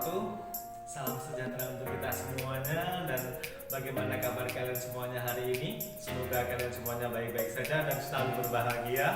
wabarakatuh. Salam sejahtera untuk kita semuanya. Dan bagaimana kabar kalian semuanya hari ini? Semoga kalian semuanya baik-baik saja dan selalu berbahagia.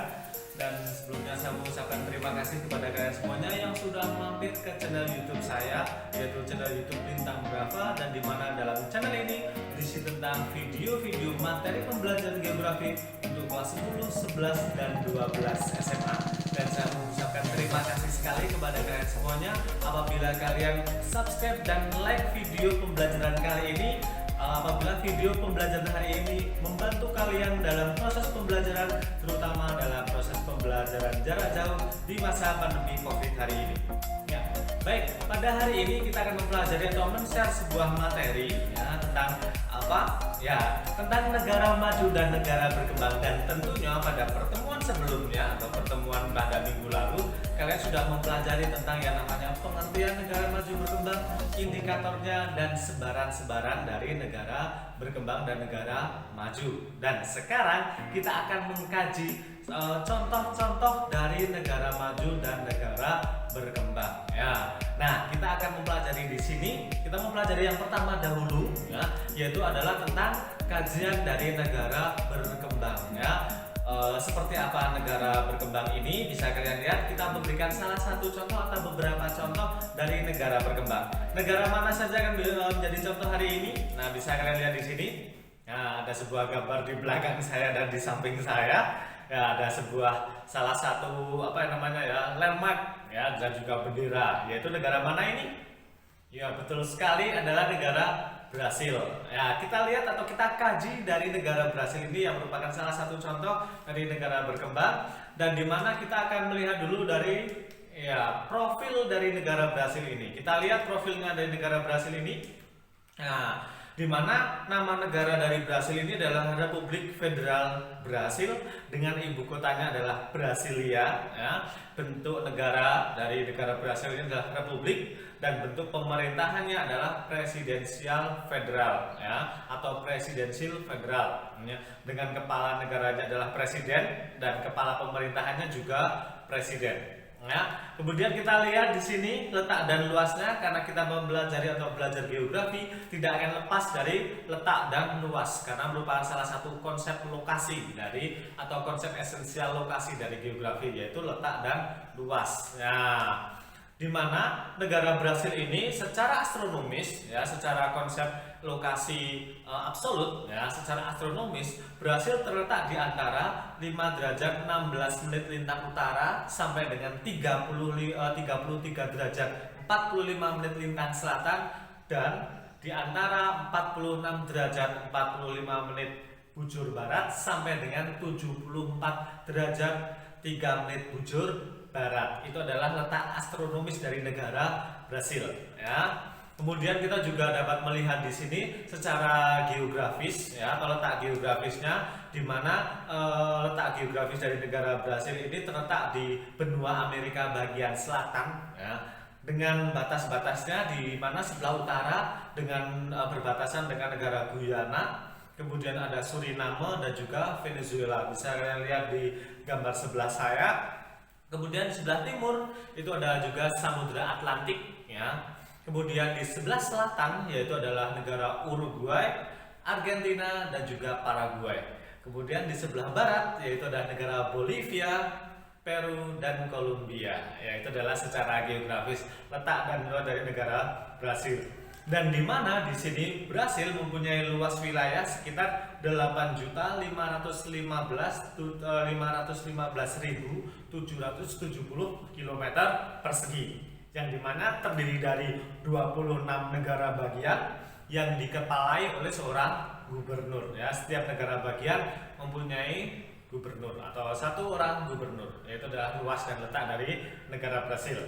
Dan sebelumnya saya mengucapkan terima kasih kepada kalian semuanya yang sudah mampir ke channel YouTube saya, yaitu channel YouTube Lintang Brava. Dan dimana dalam channel ini berisi tentang video-video materi pembelajaran geografi untuk kelas 10, 11, dan 12 SMA. Dan saya mengucapkan terima kasih sekali kepada kalian semuanya apabila kalian subscribe dan like video pembelajaran kali ini. Apabila video pembelajaran hari ini membantu kalian dalam proses pembelajaran, terutama dalam proses pembelajaran jarak jauh di masa pandemi COVID hari ini. Ya, baik, pada hari ini kita akan mempelajari atau men-share sebuah materi ya, tentang apa? Ya, tentang negara maju dan negara berkembang. Dan tentunya pada pertemuan sebelumnya atau pertemuan pada minggu lalu kalian sudah mempelajari tentang yang namanya pengertian negara maju berkembang, indikatornya, dan sebaran-sebaran dari negara berkembang dan negara maju. Dan sekarang kita akan mengkaji contoh-contoh dari negara maju dan negara berkembang. Ya, nah kita akan mempelajari di sini. Kita mempelajari yang pertama dahulu, ya, yaitu adalah tentang kajian dari negara berkembang. Ya. Seperti apa negara berkembang ini bisa kalian lihat. Kita memberikan salah satu contoh atau beberapa contoh dari negara berkembang. Negara mana saja akan menjadi contoh hari ini? Nah, bisa kalian lihat di sini. Nah, ada sebuah gambar di belakang saya dan di samping saya. Ya, ada sebuah salah satu landmark ya, dan juga bendera. Yaitu negara mana ini? Ya, betul sekali, adalah negara Brasil. Ya, kita lihat atau kita kaji dari negara Brasil ini yang merupakan salah satu contoh dari negara berkembang, dan dimana kita akan melihat dulu dari profil dari negara Brasil ini. Kita lihat profilnya dari negara Brasil ini. Nah, dimana nama negara dari Brasil ini adalah Republik Federal Brasil dengan ibu kotanya adalah Brasilia. Ya. Bentuk negara dari negara Brasil ini adalah republik, dan bentuk pemerintahannya adalah presidensial federal, ya, atau presidensial federal, ya, dengan kepala negaranya adalah presiden dan kepala pemerintahannya juga presiden. Ya, kemudian kita lihat di sini letak dan luasnya, karena kita mempelajari atau belajar geografi tidak akan lepas dari letak dan luas, karena merupakan salah satu konsep lokasi dari atau konsep esensial lokasi dari geografi, yaitu letak dan luas. Ya, di mana negara Brasil ini secara astronomis, ya, secara konsep lokasi absolut, ya, secara astronomis Brasil terletak di antara 5 derajat 16 menit lintang utara sampai dengan 33 derajat 45 menit lintang selatan, dan di antara 46 derajat 45 menit bujur barat sampai dengan 74 derajat 3 menit bujur barat. Itu adalah letak astronomis dari negara Brasil, ya. Kemudian kita juga dapat melihat di sini secara geografis, ya, atau letak geografisnya, di mana letak geografis dari negara Brasil ini terletak di benua Amerika bagian selatan, ya, dengan batas-batasnya di mana sebelah utara dengan berbatasan dengan negara Guyana. Kemudian ada Suriname dan juga Venezuela. Bisa kalian lihat di gambar sebelah saya. Kemudian di sebelah timur itu ada juga Samudra Atlantik, ya. Kemudian di sebelah selatan yaitu adalah negara Uruguay, Argentina, dan juga Paraguay. Kemudian di sebelah barat yaitu adalah negara Bolivia, Peru, dan Kolombia. Ya, itu adalah secara geografis letak dan luas dari negara Brasil. Dan di mana di sini Brasil mempunyai luas wilayah sekitar 8.515.770 km persegi, yang dimana terdiri dari 26 negara bagian yang dikepalai oleh seorang gubernur. Ya, setiap negara bagian mempunyai gubernur atau satu orang gubernur. Yaitu adalah luas dan letak dari negara Brasil.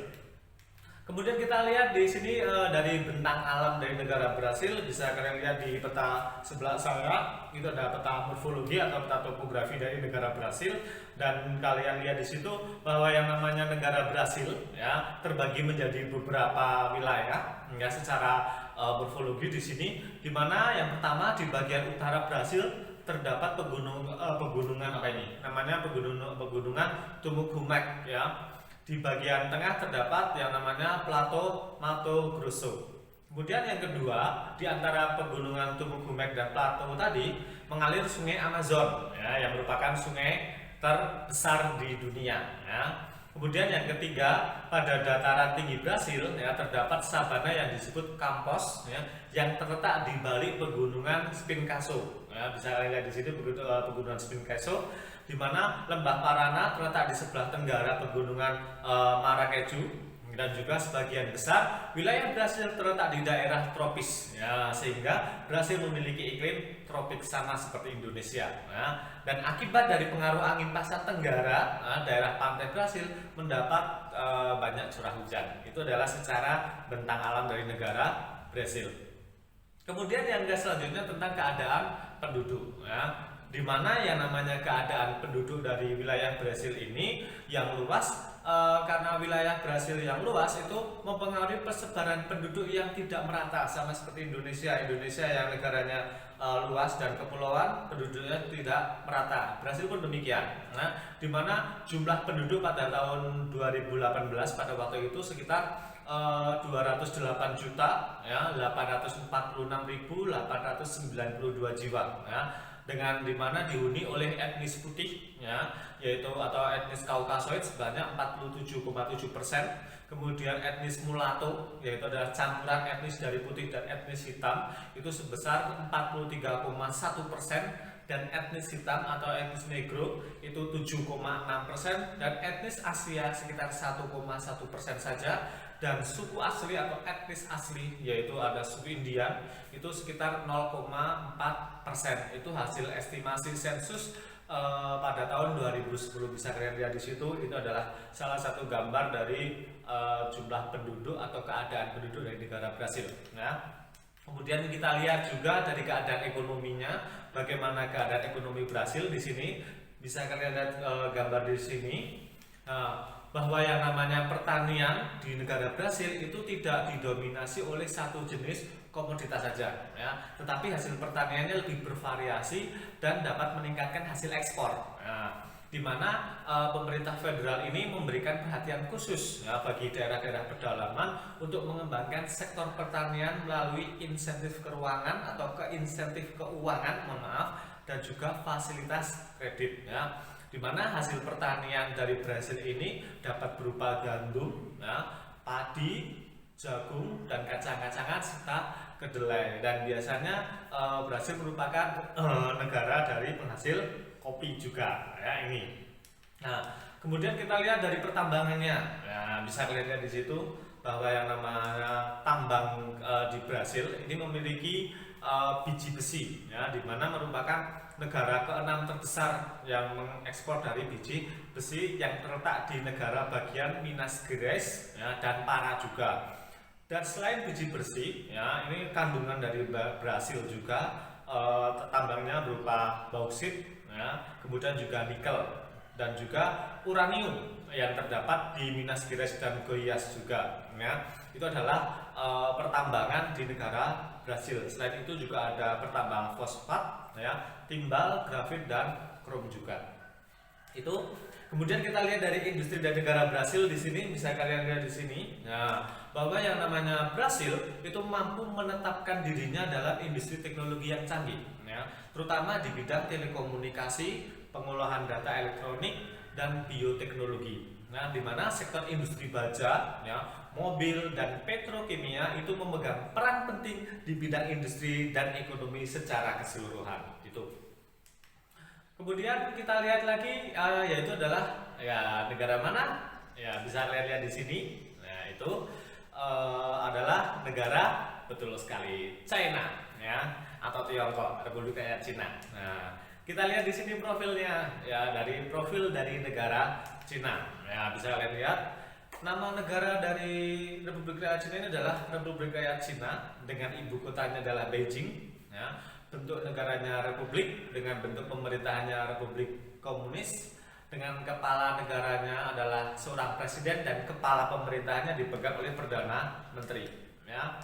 Kemudian kita lihat di sini dari bentang alam dari negara Brasil. Bisa kalian lihat di peta sebelah saya, itu ada peta morfologi atau peta topografi dari negara Brasil. Dan kalian lihat di situ bahwa yang namanya negara Brasil, ya, terbagi menjadi beberapa wilayah, ya, secara morfologi di sini. Di mana yang pertama di bagian utara Brasil terdapat pegunungan apa ini? Namanya pegunungan Tumucumac, ya. Di bagian tengah terdapat yang namanya Plato Mato Grosso. Kemudian yang kedua, di antara pegunungan Tubuh Gumek dan Plato tadi mengalir Sungai Amazon, ya, yang merupakan sungai terbesar di dunia. Ya. Kemudian yang ketiga, pada dataran tinggi Brasil, ya, terdapat sabana yang disebut Campos, ya, yang terletak di balik pegunungan Pincasso. Ya, bisa kalian lihat di sini pegunungan Pincasso, di mana lembah Parana terletak di sebelah tenggara pegunungan Marrakechu, dan juga sebagian besar wilayah Brasil terletak di daerah tropis, ya, sehingga Brasil memiliki iklim tropik sama seperti Indonesia. Ya. Dan akibat dari pengaruh angin pasat tenggara, daerah pantai Brasil mendapat banyak curah hujan. Itu adalah secara bentang alam dari negara Brasil. Kemudian yang selanjutnya tentang keadaan penduduk, ya, di mana yang namanya keadaan penduduk dari wilayah Brasil ini yang luas. Karena wilayah Brasil yang luas itu mempengaruhi persebaran penduduk yang tidak merata, sama seperti Indonesia yang negaranya luas dan kepulauan, penduduknya tidak merata. Brasil pun demikian. Nah, di mana jumlah penduduk pada tahun 2018 pada waktu itu sekitar 208 juta, ya, 846.892 jiwa, ya, dengan dimana dihuni oleh etnis putih, ya, yaitu atau etnis Kaukasoid sebanyak 47,7%, kemudian etnis Mulatto, yaitu adalah campuran etnis dari putih dan etnis hitam, itu sebesar 43,1%, dan etnis hitam atau etnis Negro itu 7,6%, dan etnis Asia sekitar 1,1% saja, dan suku asli atau etnis asli yaitu ada suku India itu sekitar 0,4%. Itu hasil estimasi sensus pada tahun 2010. Bisa kalian lihat di situ, itu adalah salah satu gambar dari jumlah penduduk atau keadaan penduduk dari negara Brasil. Nah, kemudian kita lihat juga dari keadaan ekonominya, bagaimana keadaan ekonomi Brasil di sini. Bisa kalian lihat gambar di sini. Bahwa yang namanya pertanian di negara Brasil itu tidak didominasi oleh satu jenis komoditas saja, ya, tetapi hasil pertaniannya lebih bervariasi dan dapat meningkatkan hasil ekspor. Nah, di mana pemerintah federal ini memberikan perhatian khusus, ya, bagi daerah-daerah pedalaman untuk mengembangkan sektor pertanian melalui insentif keuangan atau insentif keuangan, dan juga fasilitas kredit, ya. Di mana hasil pertanian dari Brasil ini dapat berupa gandum, ya, padi, jagung, dan kacang-kacangan serta kedelai. Dan biasanya Brasil merupakan negara dari penghasil kopi juga, ya, ini. Nah, kemudian kita lihat dari pertambangannya, ya, bisa kalian lihat di situ bahwa yang namanya tambang di Brasil ini memiliki biji besi, ya, di mana merupakan negara ke-6 terbesar yang mengekspor dari biji besi yang terletak di negara bagian Minas Gerais, ya, dan Pará juga. Dan selain biji besi, ya, ini kandungan dari Brasil juga tambangnya berupa bauksit, ya, kemudian juga nikel dan juga uranium yang terdapat di Minas Gerais dan Goiás juga, ya. Itu adalah pertambangan di negara Brasil. Selain itu juga ada pertambangan fosfat, ya, timbal, grafit, dan krom juga. Itu. Kemudian kita lihat dari industri dari negara Brasil di sini, bisa kalian lihat di sini, nah, bahwa yang namanya Brasil itu mampu menetapkan dirinya dalam industri teknologi yang canggih, ya, terutama di bidang telekomunikasi, pengolahan data elektronik, dan bioteknologi. Nah, di mana sektor industri baja, ya, mobil, dan petrokimia itu memegang peran penting di bidang industri dan ekonomi secara keseluruhan. Gitu. Kemudian kita lihat lagi, yaitu adalah, ya, negara mana? Ya, bisa lihat di sini. Nah, itu adalah negara, betul sekali, China, ya, atau Tiongkok, Republik Rakyat Cina. Nah, kita lihat di sini profilnya, ya, dari profil dari negara Cina. Ya, bisa kalian lihat nama negara dari Republik Rakyat Cina ini adalah Republik Rakyat Cina dengan ibu kotanya adalah Beijing, ya. Bentuk negaranya republik dengan bentuk pemerintahannya republik komunis, dengan kepala negaranya adalah seorang presiden dan kepala pemerintahannya dipegang oleh perdana menteri, ya.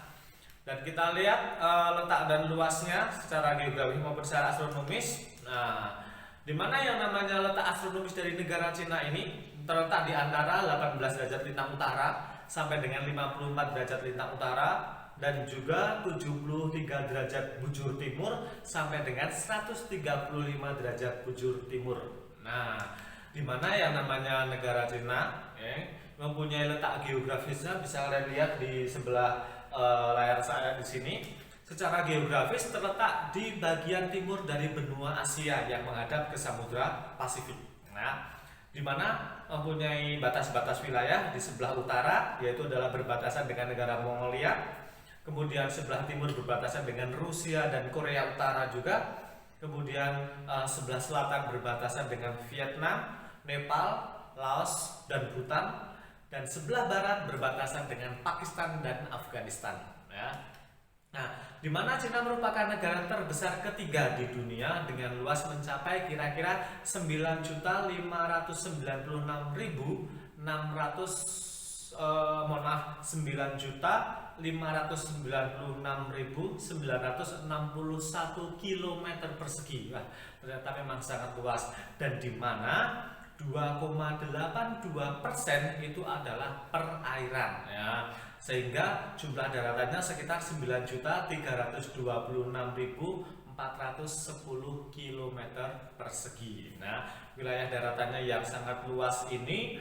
Dan kita lihat letak dan luasnya secara geografis maupun secara astronomis. Nah, Di mana yang namanya letak astronomis dari negara Cina ini terletak di antara 18 derajat lintang utara sampai dengan 54 derajat lintang utara, dan juga 73 derajat bujur timur sampai dengan 135 derajat bujur timur. Nah, di mana yang namanya negara Cina mempunyai letak geografisnya, bisa kalian lihat di sebelah layar saya di sini. Secara geografis terletak di bagian timur dari benua Asia yang menghadap ke Samudra Pasifik. Nah, di mana mempunyai batas-batas wilayah di sebelah utara, yaitu adalah berbatasan dengan negara Mongolia. Kemudian sebelah timur berbatasan dengan Rusia dan Korea Utara juga. Kemudian sebelah selatan berbatasan dengan Vietnam, Nepal, Laos, dan Bhutan. Dan sebelah barat berbatasan dengan Pakistan dan Afghanistan. Ya. Nah, di mana Cina merupakan negara terbesar ketiga di dunia dengan luas mencapai kira-kira 9.596.961 km persegi. Wah, ternyata memang sangat luas, dan di mana 2,82% itu adalah perairan, ya. Sehingga jumlah daratannya sekitar 9.326.410 km persegi. Nah, wilayah daratannya yang sangat luas ini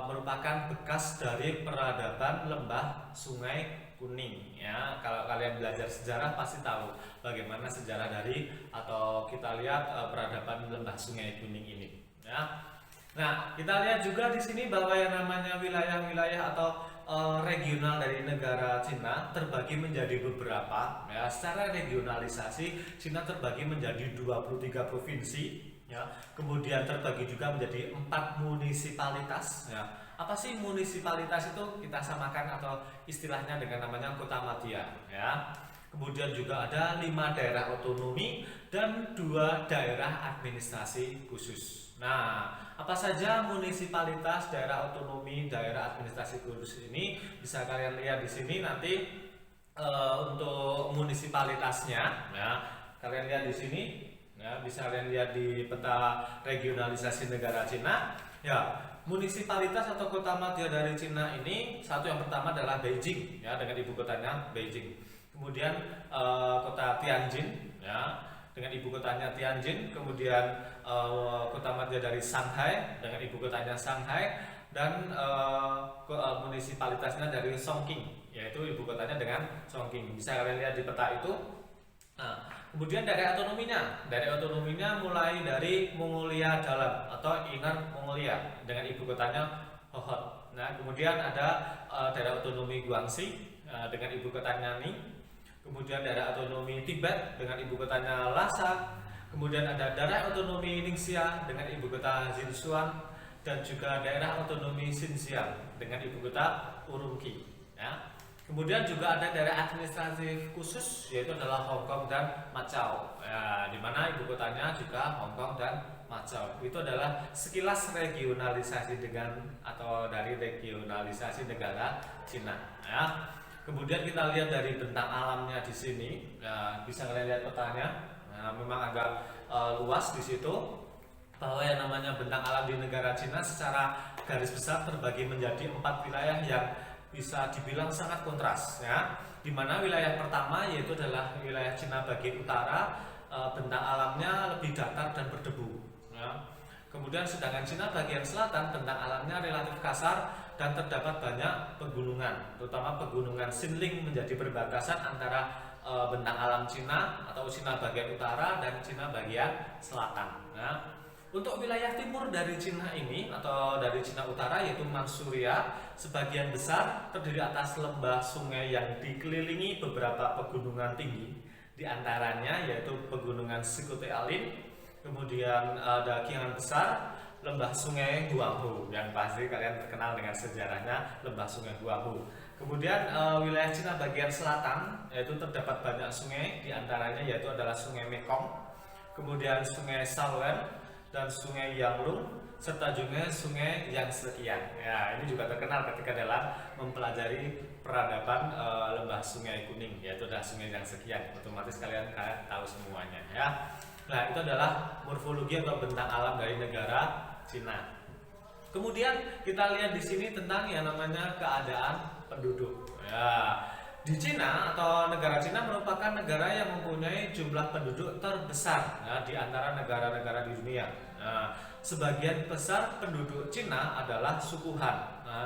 merupakan bekas dari peradaban lembah Sungai Kuning, ya. Kalau kalian belajar sejarah pasti tahu bagaimana sejarah dari, atau kita lihat peradaban lembah Sungai Kuning ini, ya. Nah, kita lihat juga di sini bahwa yang namanya wilayah-wilayah atau regional dari negara Cina terbagi menjadi beberapa, ya. Secara regionalisasi Cina terbagi menjadi 23 provinsi, ya. Kemudian terbagi juga menjadi 4 munisipalitas, ya. Apa sih munisipalitas itu? Kita samakan atau istilahnya dengan namanya kota madya, ya. Kemudian juga ada 5 daerah otonomi dan 2 daerah administrasi khusus. Nah, apa saja munisipalitas, daerah otonomi, daerah administrasi khusus ini bisa kalian lihat di sini nanti. Untuk munisipalitasnya, ya, kalian lihat di sini, ya, bisa kalian lihat di peta regionalisasi negara Cina. Ya, munisipalitas atau kota madya dari Cina ini, satu yang pertama adalah Beijing, ya, dengan ibu kotanya Beijing. Kemudian kota Tianjin, ya, dengan ibu kotanya Tianjin. Kemudian kota madya dari Shanghai dengan ibu kotanya Shanghai, dan munisipalitasnya dari Chongqing, yaitu ibu kotanya dengan Chongqing. Bisa kalian lihat di peta itu. Nah, kemudian daerah otonominya mulai dari Mongolia Dalam atau Inner Mongolia dengan ibu kotanya Hohhot. Nah, kemudian ada daerah otonomi Guangxi dengan ibu kotanya Ning. Kemudian daerah otonomi Tibet dengan ibu kotanya Lhasa. Kemudian ada daerah otonomi Ningxia dengan ibu kota Jinchuan, dan juga daerah otonomi Xinjiang dengan ibu kota Urumqi, ya. Kemudian juga ada daerah administratif khusus, yaitu adalah Hong Kong dan Macau, ya, di mana ibu kotanya juga Hong Kong dan Macau. Itu adalah sekilas regionalisasi dari regionalisasi negara Cina, ya. Kemudian kita lihat dari bentang alamnya di sini, ya, bisa kalian lihat petanya. Nah, memang agak luas di situ, bahwa yang namanya bentang alam di negara Cina secara garis besar terbagi menjadi 4 wilayah yang bisa dibilang sangat kontras, ya. Di mana wilayah pertama yaitu adalah wilayah Cina bagian utara, bentang alamnya lebih datar dan berdebu, ya. Kemudian sedangkan Cina bagian selatan bentang alamnya relatif kasar dan terdapat banyak pegunungan, terutama pegunungan Xinling menjadi perbatasan antara bentang alam Cina atau Cina bagian utara dan Cina bagian selatan. Nah, untuk wilayah timur dari Cina ini atau dari Cina utara yaitu Manchuria, sebagian besar terdiri atas lembah sungai yang dikelilingi beberapa pegunungan tinggi. Di antaranya yaitu pegunungan Sikutealin, kemudian ada Kiangan Besar, lembah sungai Huanghu, yang pasti kalian terkenal dengan sejarahnya lembah sungai Huanghu. Kemudian wilayah Cina bagian selatan yaitu terdapat banyak sungai, di antaranya yaitu adalah sungai Mekong, kemudian sungai Salween dan sungai Yanglung, serta juga sungai Yangtze. Ya, ini juga terkenal ketika dalam mempelajari peradaban lembah Sungai Kuning, yaitu adalah sungai Yangtze. Otomatis kalian tahu semuanya, ya. Nah, itu adalah morfologi atau bentang alam dari negara Cina. Kemudian kita lihat di sini tentang yang namanya keadaan penduduk. Ya, di Cina atau negara Cina merupakan negara yang mempunyai jumlah penduduk terbesar ya, di antara negara-negara di dunia. Nah, sebagian besar penduduk Cina adalah suku Han,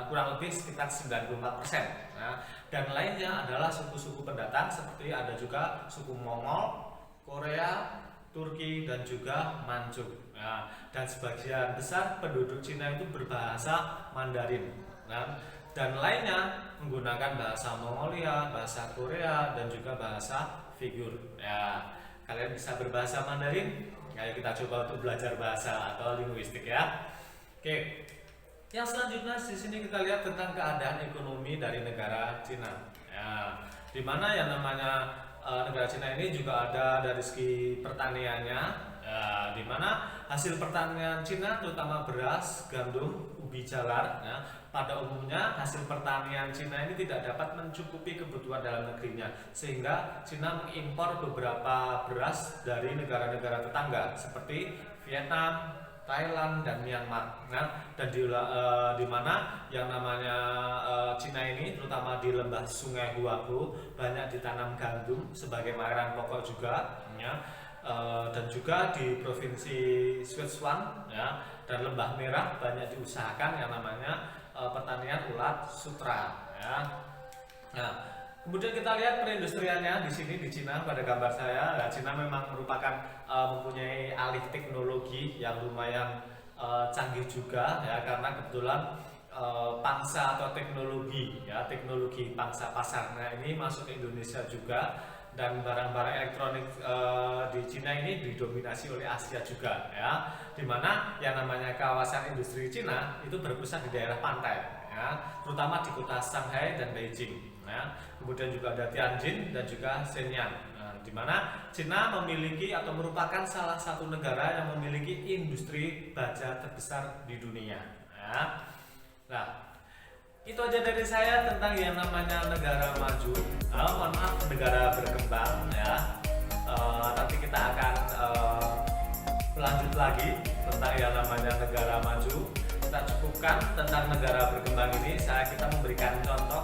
kurang lebih sekitar 94%. Nah, dan lainnya adalah suku-suku pendatang seperti ada juga suku Mongol, Korea, Turki, dan juga Manchu. Nah, dan sebagian besar penduduk Cina itu berbahasa Mandarin. Nah, dan lainnya menggunakan bahasa Mongolia, bahasa Korea, dan juga bahasa Figur. Ya, kalian bisa berbahasa Mandarin? Ayo kita coba untuk belajar bahasa atau linguistik ya. Oke. Yang selanjutnya di sini kita lihat tentang keadaan ekonomi dari negara Cina. Ya, di mana yang namanya negara Cina ini juga ada dari segi pertaniannya, di mana hasil pertanian Cina terutama beras, gandum, ubi jalar. Ya, pada umumnya hasil pertanian Cina ini tidak dapat mencukupi kebutuhan dalam negerinya, sehingga Cina mengimpor beberapa beras dari negara-negara tetangga seperti Vietnam, Thailand, dan Myanmar. Nah, dan di mana yang namanya Cina ini terutama di lembah Sungai Huangpu banyak ditanam gandum sebagai makanan pokok juga ya. Dan juga di provinsi Sichuan ya, dan Lembah Merah banyak diusahakan yang namanya pertanian ulat sutra ya. Nah, kemudian kita lihat perindustriannya di sini di Cina pada gambar saya. Nah, Cina memang merupakan mempunyai alih teknologi yang lumayan canggih juga ya, karena kebetulan pangsa atau teknologi ya, teknologi pangsa pasarnya ini masuk ke Indonesia juga, dan barang-barang elektronik di Cina ini didominasi oleh Asia juga ya, dimana yang namanya kawasan industri Cina itu berpusat di daerah pantai ya, terutama di kota Shanghai dan Beijing ya. Kemudian juga ada Tianjin dan juga Shenyang, di mana Cina memiliki atau merupakan salah satu negara yang memiliki industri baja terbesar di dunia ya. Nah, itu aja dari saya tentang yang namanya negara maju, mohon maaf, negara berkembang ya. Nanti kita akan lanjut lagi tentang yang namanya negara maju. Kita cukupkan tentang negara berkembang ini. Kita memberikan contoh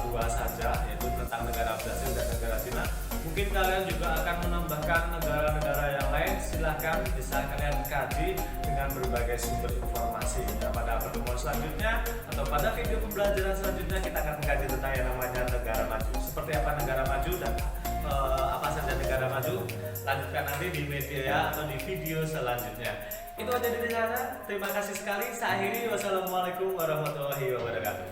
dua saja, yaitu tentang negara Brasil dan negara Cina. Mungkin kalian juga akan menambahkan negara-negara yang lain. Silahkan bisa kalian kaji dengan berbagai sumber informasi. Dan pada pertemuan selanjutnya atau pada video pembelajaran selanjutnya kita akan mengkaji tentang yang namanya negara maju. Seperti apa negara maju dan apa saja negara maju, lanjutkan nanti di media atau di video selanjutnya. Itu aja dari saya. Terima kasih sekali. Saya akhiri. Wassalamualaikum warahmatullahi wabarakatuh.